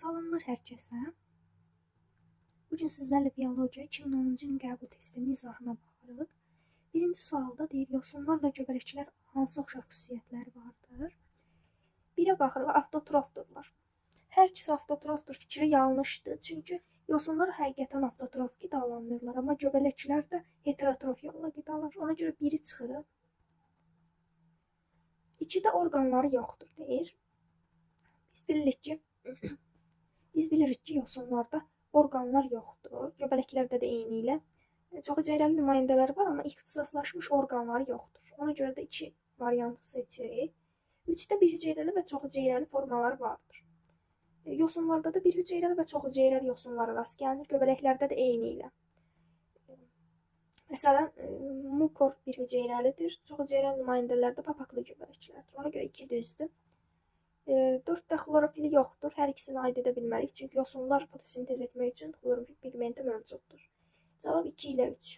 Salamlar hər kəsə. Bu gün sizlərlə biologiya 2010-cu ilin qəbul testinin izahına baxırıq. Birinci sualda deyir, yosunlarla göbələklər hansı oxşar xüsusiyyətləri vardır? Birə baxırıq, avtotrofdurlar. Hər ikisi avtotrofdur fikri yanlışdır. Çünki yosunlar həqiqətən avtotrof qidalanırlar, amma göbələklər də heterotrof yolla qidalanır. Ona görə biri çıxırıq. 2-də orqanları yoxdur deyir. Biz bilirik ki, yosunlarda orqanlar yoxdur. Göbələklərdə də eyni ilə çox hüceyrəli nümayəndələri var, amma ixtisaslaşmış orqanları yoxdur. Ona görə də 2 variantı seçirik. 3-də bir hüceyrəli və çox hüceyrəli formalar vardır. Yosunlarda da bir hüceyrəli və çox hüceyrəli yosunlara rast gəlinir. Göbələklərdə də eyni ilə. Məsələn, mukor bir hüceyrəlidir. Çox hüceyrəli nümayəndələrdə papaqlı göbələklərdir. Ona görə 2 düzdür. 4-də xlorofili yoxdur. Hər ikisini aid edə bilmərik. Çünki yosunlar fotosintez etmək üçün xlorofil pigmenti mövcuddur. Cavab 2 ilə 3.